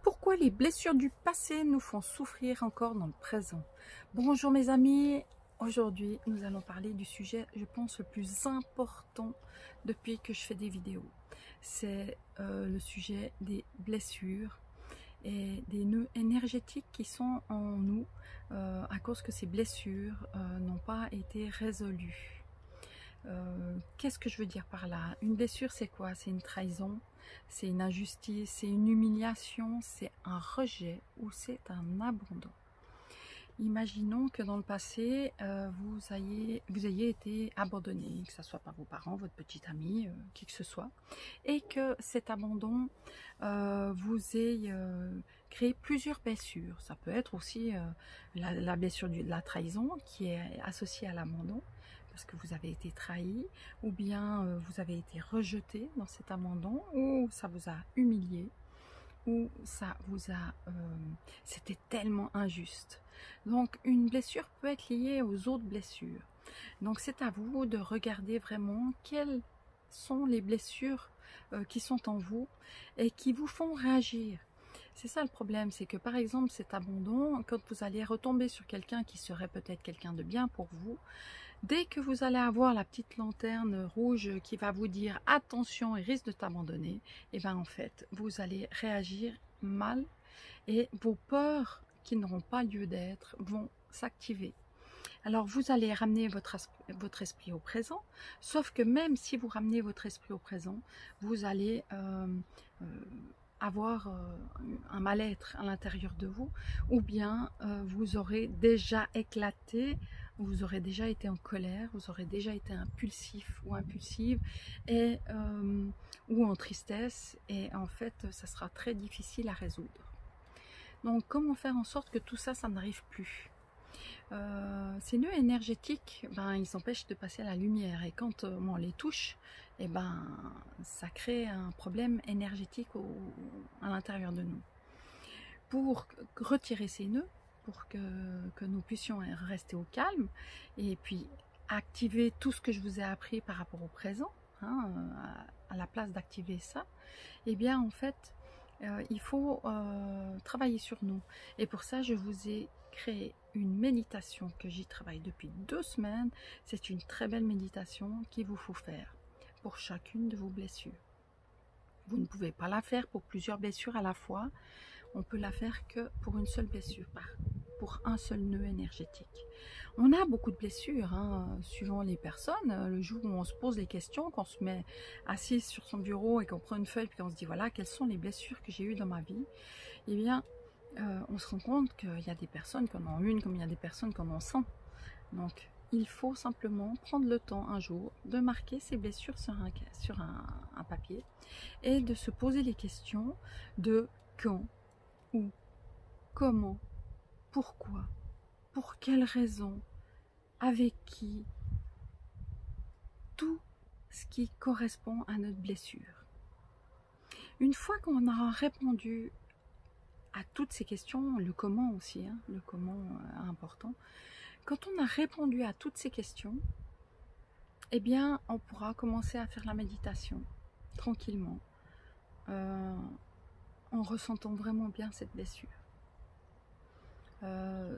Pourquoi les blessures du passé nous font souffrir encore dans le présent? Bonjour mes amis, aujourd'hui nous allons parler du sujet, je pense, le plus important depuis que je fais des vidéos. C'est le sujet des blessures et des nœuds énergétiques qui sont en nous à cause que ces blessures n'ont pas été résolues. Qu'est-ce que je veux dire par là? Une blessure, c'est quoi? C'est une trahison, c'est une injustice, c'est une humiliation, c'est un rejet ou c'est un abandon. Imaginons que dans le passé, vous ayez été abandonné, que ce soit par vos parents, votre petite amie, qui que ce soit, et que cet abandon vous ait créé plusieurs blessures. Ça peut être aussi la blessure de la trahison qui est associée à l'abandon, parce que vous avez été trahi, ou bien vous avez été rejeté dans cet abandon, ou ça vous a humilié, ou ça vous a... c'était tellement injuste. Donc une blessure peut être liée aux autres blessures. Donc c'est à vous de regarder vraiment quelles sont les blessures qui sont en vous et qui vous font réagir. C'est ça le problème, c'est que par exemple cet abandon, quand vous allez retomber sur quelqu'un qui serait peut-être quelqu'un de bien pour vous, dès que vous allez avoir la petite lanterne rouge qui va vous dire attention, il risque de t'abandonner, et bien en fait vous allez réagir mal et vos peurs qui n'auront pas lieu d'être vont s'activer. Alors vous allez ramener votre esprit au présent, sauf que même si vous ramenez votre esprit au présent, vous allez avoir un mal-être à l'intérieur de vous, ou bien vous aurez déjà éclaté, vous aurez déjà été en colère, vous aurez déjà été impulsif ou impulsive, et, ou en tristesse, et en fait ça sera très difficile à résoudre. Donc comment faire en sorte que tout ça, ça n'arrive plus? Ces nœuds énergétiques, ils empêchent de passer à la lumière, et quand on les touche, ça crée un problème énergétique à l'intérieur de nous. Pour retirer ces nœuds, pour que nous puissions rester au calme, et puis activer tout ce que je vous ai appris par rapport au présent, à la place d'activer ça, et bien en fait, il faut travailler sur nous. Et pour ça, je vous ai créé une méditation que j'y travaille depuis 2 semaines. C'est une très belle méditation qu'il vous faut faire pour chacune de vos blessures. Vous ne pouvez pas la faire pour plusieurs blessures à la fois. On peut la faire que pour une seule blessure, pour un seul nœud énergétique. On a beaucoup de blessures, suivant les personnes. Le jour où on se pose les questions, qu'on se met assis sur son bureau et qu'on prend une feuille puis qu'on se dit voilà, quelles sont les blessures que j'ai eues dans ma vie, eh bien on se rend compte qu'il y a des personnes qui en ont une comme il y a des personnes qui en ont 100. Donc il faut simplement prendre le temps un jour de marquer ces blessures sur un papier et de se poser les questions de quand, où, comment, pourquoi, pour quelle raison, avec qui, tout ce qui correspond à notre blessure. Une fois qu'on aura répondu à toutes ces questions, le comment aussi, le comment important, quand on a répondu à toutes ces questions, eh bien on pourra commencer à faire la méditation tranquillement, en ressentant vraiment bien cette blessure.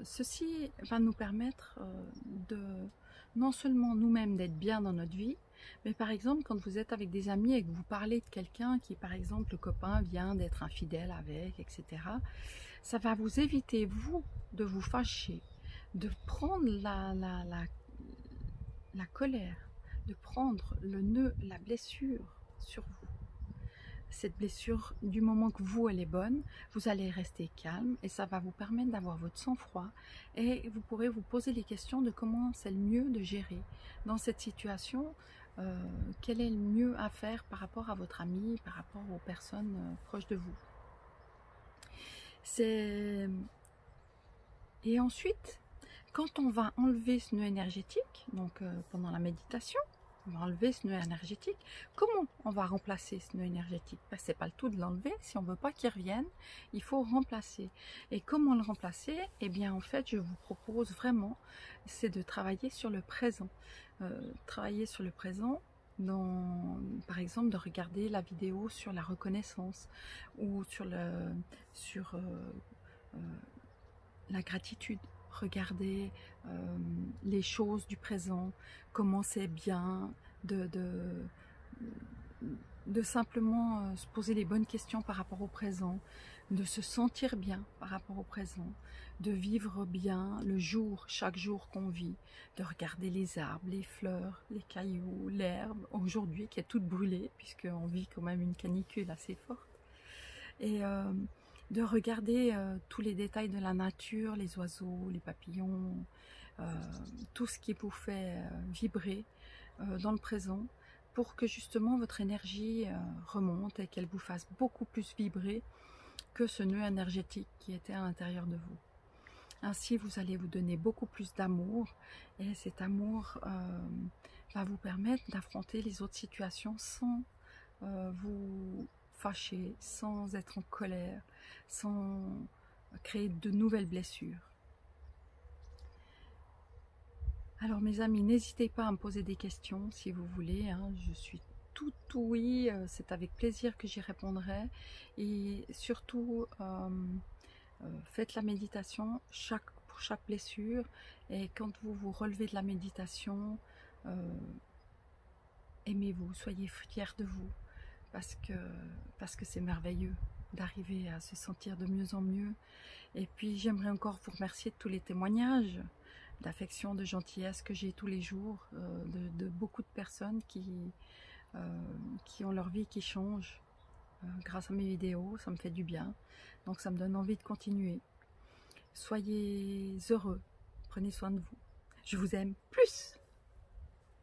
Ceci va nous permettre de non seulement nous-mêmes d'être bien dans notre vie, mais par exemple quand vous êtes avec des amis et que vous parlez de quelqu'un qui, par exemple, le copain vient d'être infidèle avec, etc., ça va vous éviter, vous, de vous fâcher, de prendre la colère, de prendre le nœud, la blessure sur vous. Cette blessure, du moment que vous, elle est bonne, vous allez rester calme et ça va vous permettre d'avoir votre sang-froid et vous pourrez vous poser les questions de comment c'est le mieux de gérer dans cette situation, quel est le mieux à faire par rapport à votre ami, par rapport aux personnes proches de vous. Et ensuite, quand on va enlever ce nœud énergétique, donc pendant la méditation, on va enlever ce nœud énergétique. Comment on va remplacer ce nœud énergétique? C'est pas le tout de l'enlever. Si on veut pas qu'il revienne, il faut remplacer. Et comment le remplacer? Eh bien, en fait, je vous propose vraiment, c'est de travailler sur le présent. Travailler sur le présent par exemple, de regarder la vidéo sur la reconnaissance ou sur la gratitude. Regardez les choses du présent, comment c'est bien de simplement se poser les bonnes questions par rapport au présent, de se sentir bien par rapport au présent, de vivre bien le jour, chaque jour qu'on vit, de regarder les arbres, les fleurs, les cailloux, l'herbe, aujourd'hui qui est toute brûlée, puisqu'on vit quand même une canicule assez forte, et de regarder tous les détails de la nature, les oiseaux, les papillons, tout ce qui vous fait vibrer dans le présent, pour que justement votre énergie remonte et qu'elle vous fasse beaucoup plus vibrer que ce nœud énergétique qui était à l'intérieur de vous. Ainsi, vous allez vous donner beaucoup plus d'amour, et cet amour va vous permettre d'affronter les autres situations sans vous fâcher, sans être en colère, sans créer de nouvelles blessures. Alors mes amis, n'hésitez pas à me poser des questions si vous voulez, hein, je suis tout oui, c'est avec plaisir que j'y répondrai. Et surtout, faites la méditation pour chaque blessure, et quand vous vous relevez de la méditation, aimez-vous, soyez fiers de vous, parce que c'est merveilleux d'arriver à se sentir de mieux en mieux. Et puis j'aimerais encore vous remercier de tous les témoignages d'affection, de gentillesse que j'ai tous les jours, de beaucoup de personnes qui ont leur vie qui change grâce à mes vidéos. Ça me fait du bien, donc ça me donne envie de continuer. Soyez heureux, prenez soin de vous. Je vous aime plus.